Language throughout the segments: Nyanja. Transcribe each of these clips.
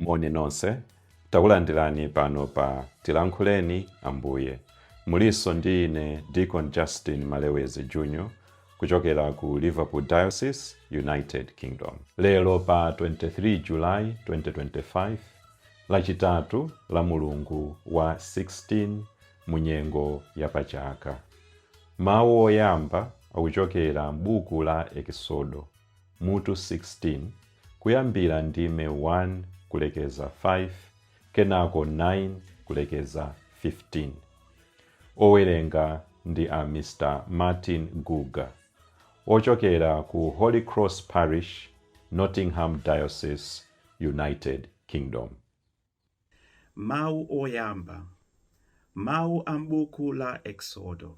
Moni nonse, takulandirani pano pa Tilankhuleni Ambuye. Muliso ndi ine Deacon Justin Malewezi Jr. kuchokera ku Liverpool Diocese, United Kingdom. Lero pa 23 July 2025, lachitatu la Mulungu wa 16 munyengo ya pachaka. Mawu oyamba akuchokera m'buku la Ekisodo, mutu 16, kuyambira ndime 1 kulekeza 5, kenako 9 kulekeza 15. Owerenga ndi a Mr. Martin Guga, ochokera ku Holy Cross Parish, Nottingham Diocese, United Kingdom. Mawu oyamba. Mawu a m'buku la Exodo.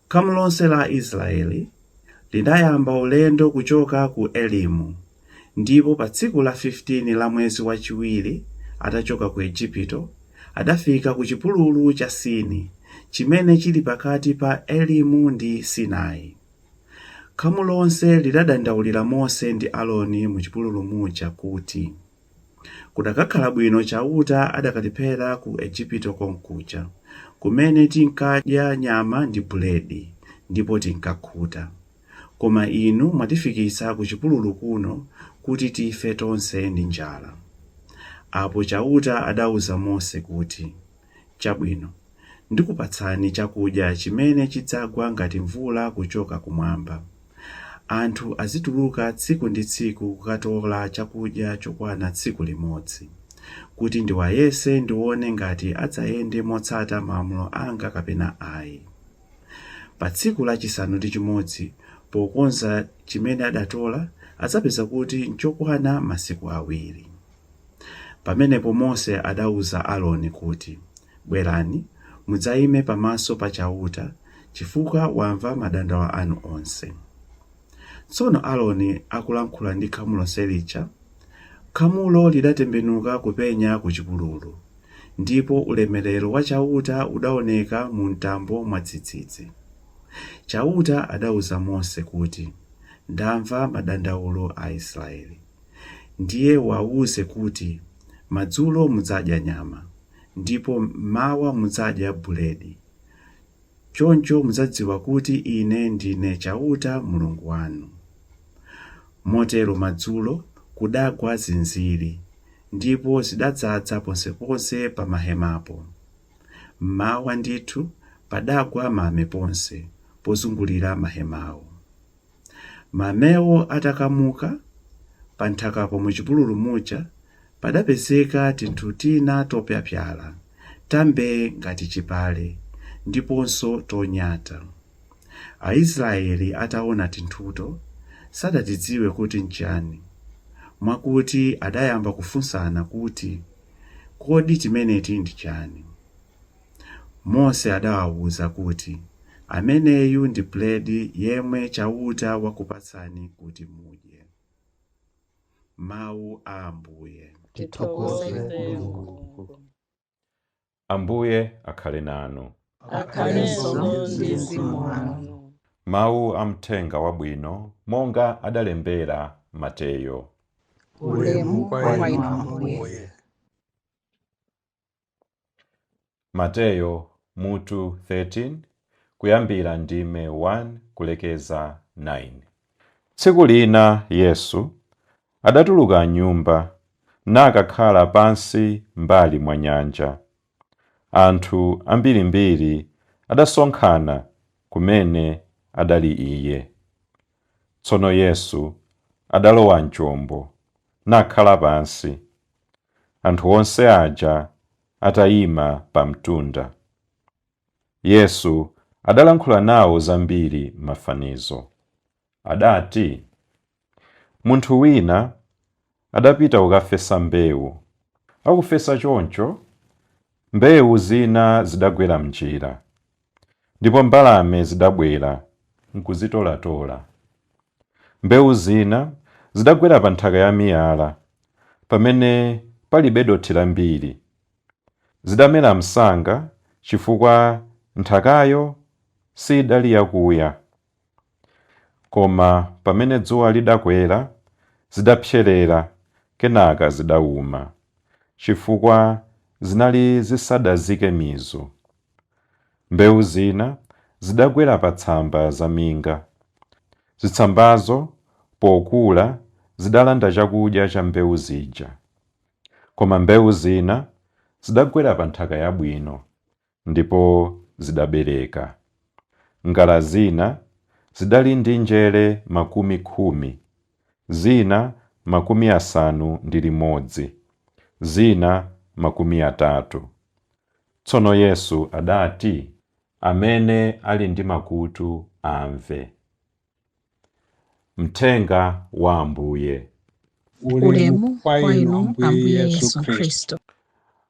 Khamu lonse la Israeli lidayamba ulendo kuchoka ku Elimu, ndipo pa tsiku la 15 la mwezi wachiwiri atachoka ku Igupto, adafika ku chipululu cha Sini, chimene chili pakati pa Elimu ndi Sinai. Khamu lonse lidadandaulira Mose ndi Aaroni mu chipululu muja kuti, kudakakhala bwino chauta adakatiphera ku Igupto konkuja, kumene tinkadya nyama ndi buledi, ndipo tinkakhuta. Koma inu mwatifikitsa ku chipululu kuno kuti tife tonse ndi njala. Apo chauta adawuza Mose kuti, chabwino, ndikupatsani chakudya chimene chidzagwa ngati mvula kuchoka kumwamba. Anthu azituluka tsiku ndi tsiku kukatola chakudya chokwana tsiku limodzi, kuti ndiwayese ndione ngati adzayende motsata malamulo anga kapena ayi. Pa tsiku lachisanu ndi chimodzi, pokonza chimene adatola, adzapeza kuti nchokwana masiku awiri. Pamenepo Mose adawuza Aaroni kuti, bwerani mudzayime pamaso pa chauta, chifukwa wamva madandawulo anu onse. Tsono Aaroni akulankhula ndi khamu lonse lija, khamulo lidatembenuka kupenya ku chipululu, ndipo ulemerero wa chauta udaoneka mu mtambo mwadzidzidzi. Chauta adawuza Mose kuti, ndamva madandawulo a Israeli. Ndiye wawuze kuti, madzulo mudzadya nyama, ndipo mawa mudzadya buledi. Choncho mudzadziwa kuti ine ndine chauta Mulungu wanu. Motero madzulo kudagwa zinziri, ndipo zidadzaza ponseponse pa mahemapo. Mmawa ndithu padagwa mame ponse pozungulira mahemawo. Mamewo atakamuka, pa nthakapo mu chipululu muja padapezeka tinthu tina topyapyala, tambee ngati chipale, ndiponso tonyata. Aisraeli ataona tinthuto sadatidziwe kuti nchani, mwakuti adayamba kufunsana kuti, kodi timeneti ndi chani? Mose adawawuza kuti, ameneyu ndi buledi yemwe chauta wakupatsani kuti mudye. Mawu a Ambuye. Tithokoze Mulungu. Ambuye akhale nanu. Akhalenso ndi mzimu wanu. Mawu amthenga wabwino monga adalembera Mateyo. Ulemu kwa inu Ambuye. Mateyo mutu 13, kuyambira ndime 1 kulekeza 9. Tsiku lina Yesu adatuluka nyumba nakakhala pansi mbali mwa nyanja. Anthu ambirimbiri adasonkhana kumene adali iye. Tsono Yesu adalowa m'chombo nakhala pansi, anthu onse aja atayima pa mtunda. Yesu adalankhula nawo zambiri mafanizo. Adati, munthu wina adapita kukafesa mbewu. Akufesa choncho, mbewu zina zidagwera m'njira, ndipo mbalame zidabwera nkuzitolatola. Mbewu zina zidagwera pa nthaka ya miyala, pamene palibe dothi lambiri. Zidamera msanga chifukwa nthakayo sidali yakuya. Koma pamene dzuwa lidakwera, zidapserera, kenaka zidawuma, chifukwa zinali zisadazike mizu. Mbewu zina zidagwera pa tsamba za minga. Zitsambazo pokula zidalanda chakudya cha mbewu zija. Koma mbewu zina zidagwera pa nthaka yabwino, ndipo zidabereka. Ngala zina zidali ndi njere 10, zina 50, zina 30. Tsono Yesu adati, amene ali ndi makutu amve. Mthenga wa Ambuye. Ulemu kwa inu Ambuye Yesu Kristo.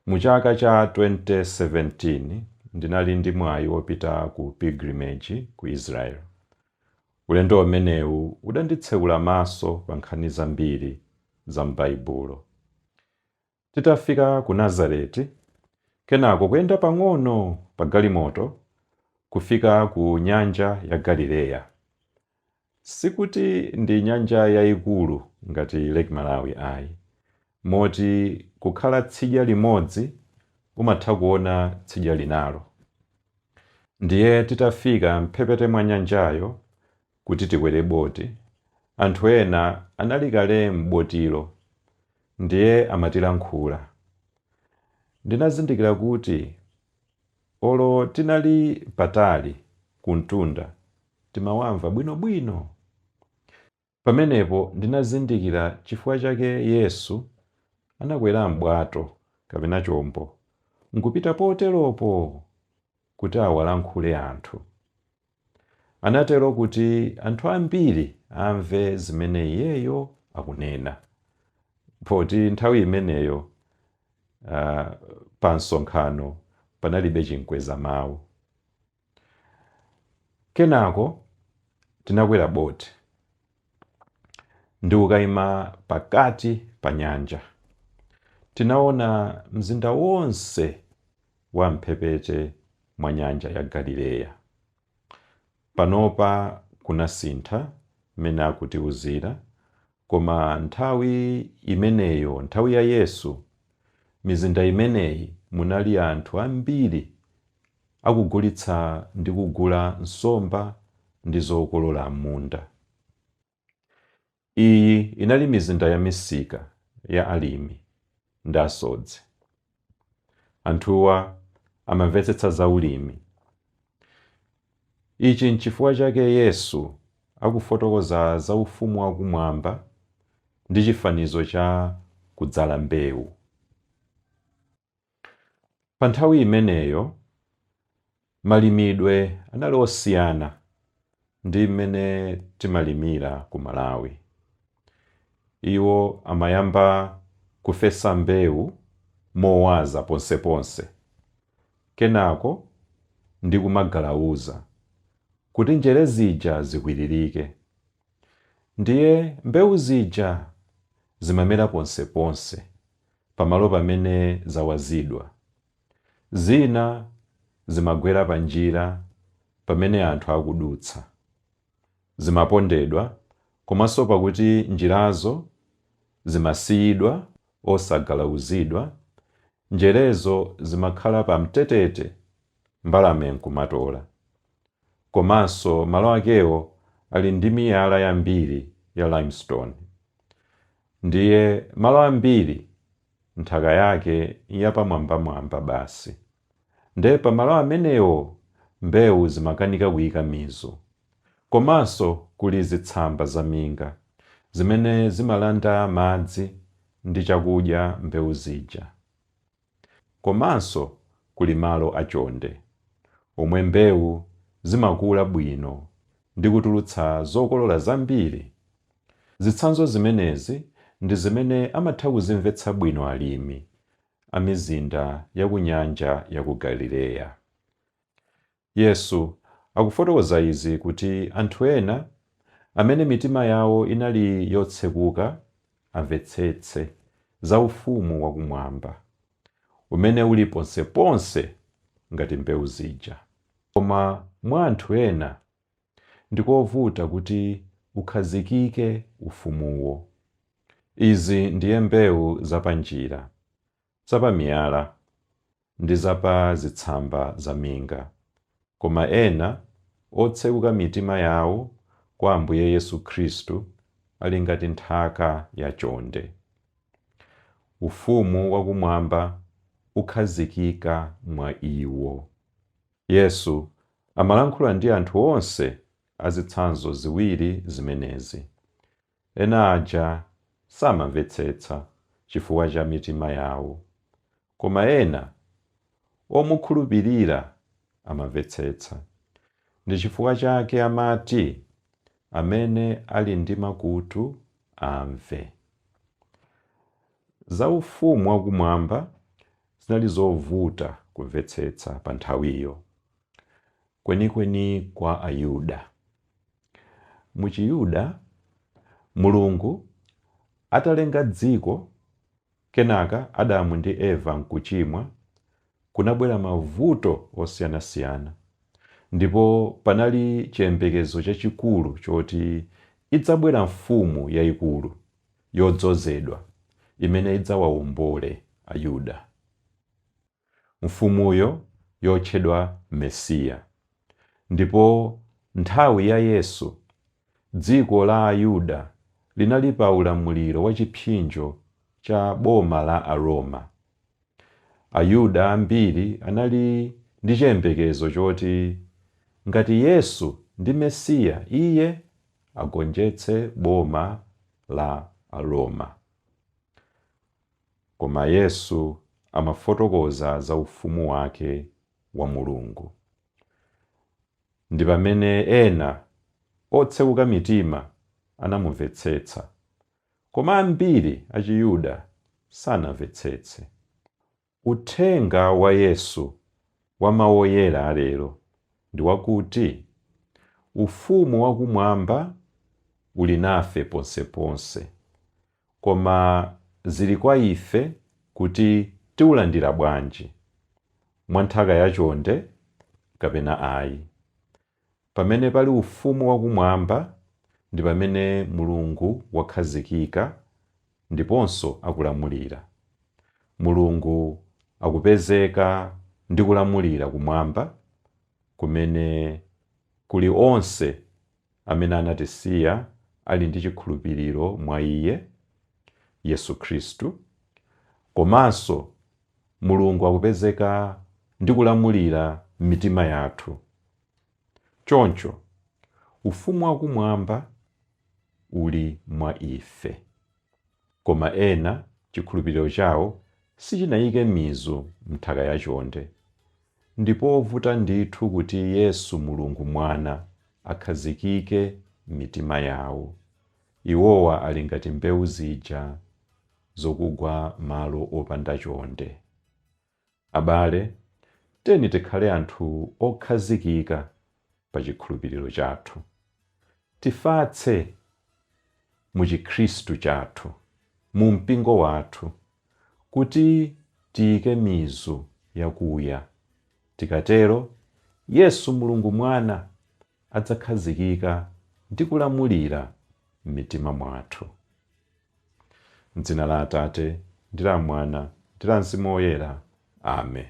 Mu chaka cha 2017 ndinali ndi mwayi wopita ku pilgrimage ku Israel. Ulendo umenewu udanditsekula maso pa nkhani zambiri za m'Baibulo. Titafika ku Nazareti, kenako kuyenda pang'ono pa galimoto kufika ku nyanja ya Galileya. Sikuti ndi nyanja yayikulu ngati Lake Malawi ayi, moti kukhala tsidya limodzi umatha kuona tsidya linalo. Ndiye titafika mphepete mwa nyanjayo kuti tikwere boti, anthu ena anali kale m'botilo, ndiye amatilankhula. Ndinazindikira kuti olo tinali patali ku mtunda timawamva bwinobwino. Pamenepo ndinazindikira chifukwa chake Yesu anakwera m'bwato kapena chombo nkupita poteropo kuti awalankhule anthu. Anatero kuti anthu ambiri amve zimene iyeyo akunena. Poti nthawi imeneyo pa msonkhano panalibe chinkweza mawu. Kenako tinakwera boti ndi ukayima pakati pa nyanja. Tinaona mzinda wonse wa mphepete mwa nyanja ya Galileya. Panopa kunasintha mmene akutiuzira, koma nthawi imeneyo, nthawi ya Yesu, mizinda imeneyi munali anthu ambiri akugulitsa ndi kugula nsomba ndi zokolola m'munda. Iyi inali mizinda ya misika ya alimi ndi asodzi. Anthuwa amamvetsetsa za ulimi. Ichi nchifukwa chake Yesu akufotokoza za ufumu wakumwamba ndi chifanizo cha kudzala mbewu. Pa nthawi imeneyo malimidwe anali osiyana ndi mmene timalimira ku Malawi. Iwo amayamba kufesa mbewu mowaza ponseponse, kenako ndi kumagalauza kuti njere zija zikwiririke. Ndiye mbewu zija zimamera ponseponse pamalo pamene zawazidwa. Zina zimagwera pa njira pamene anthu akudutsa. Zimapondedwa komanso pakuti njirazo zimasiyidwa osagalauzidwa, njerezo zimakhala pa mtetete mbalame nkumatola. Komanso malo akewo ali ndi miyala yambiri ya limestone. Ndiye malo ambiri nthaka yake yapamwambamwamba basi. Nde pa malo amenewo mbewu zimakanika kuyika mizu. Komanso kuli zitsamba za minga zimene zimalanda madzi ndi chakudya mbewu zija. Komanso kuli malo achonde omwe mbewu zimakula bwino ndi kutulutsa zokolola zambiri. Zitsanzo zimenezi ndi zimene amatha kuzimvetsa bwino alimi a mizinda ya ku nyanja ya ku Galileya. Yesu akufotokoza izi kuti anthu ena amene mitima yawo inali yotsekuka amvetsetse za ufumu wakumwamba umene uli ponseponse ngati mbewu zija. Koma mwa anthu ena ndikovuta kuti ukhazikike ufumuwo. Izi ndiye mbewu zapanjira, zapamiyala ndi zapa zitsamba zaminga, koma ena otsekuka mitima yawo kwa Ambuye Yesu Khristu ali ngati nthaka yachonde. Ufumu wakumwamba ukhazikika mwa iwo. Yesu amalankhula ndi anthu onse azitsanzo ziwiri zimenezi. Ena aja samamvetsetsa chifukwa cha mitima yawo, koma ena omukhulupirira amamvetsetsa. Ndi chifukwa chake amati, amene ali ndi makutu amve. Za ufumu wakumwamba zinali zovuta kumvetsetsa pa nthawiyo, kwenikweni kwa Ayuda. Mu Chiyuda, Mulungu atalenga dziko, kenaka Adamu ndi Eva nkuchimwa, kunabwera mavuto osiyanasiyana, ndipo panali chiyembekezo chachikulu choti idzabwera mfumu yayikulu yodzozedwa imene idzawawombole Ayuda. Mfumuyo yotchedwa Mesiya. Ndipo nthawi ya Yesu, dziko la Ayuda linali pa ulamuliro wa chipsinjo cha boma la Aroma. Ayuda ambiri anali ndi chiyembekezo choti ngati Yesu ndi Mesiya, iye agonjetse boma la Aroma. Koma Yesu amafotokoza za ufumu wake wa Mulungu. Ndi pamene ena otsekuka mitima anamumvetsetsa, koma ambiri a Chiyuda sanamvetsetse. Uthenga wa Yesu wa mawu oyera alero ndi wakuti ufumu wakumwamba uli nafe ponseponse, koma zili kwa ife kuti tiulandira bwanji, mwa nthaka yachonde kapena ayi. Pamene pali ufumu wakumwamba ndi pamene Mulungu wakhazikika ndiponso akulamulira. Mulungu akupezeka ndi kulamulira kumwamba, kumene kuli onse amene anatisiya ali ndi chikhulupiriro mwa Iye, Yesu Khristu. Komanso Mulungu akupezeka ndi kulamulira mitima yathu. Choncho ufumu wakumwamba uli mwa ife, koma ena chikhulupiriro chawo sichinayike mizu m'nthaka yachonde. Ndipo ovuta ndithu kuti Yesu Mulungu Mwana akhazikike m'mitima yawo. Iwowa ali ngati mbewu zija zokugwa malo opanda chonde. Abale, teni tikhale anthu okhazikika pa chikhulupiriro chathu. Tifatse mu Chikhristu chathu, mu mpingo wathu, kuti tiyike mizu yakuya. Tikatero, Yesu Mulungu Mwana adzakhazikika ndi kulamulira m'mitima mwathu. M'dzina la Atate, ndi la Mwana, ndi la Mzimu Woyera. Amen.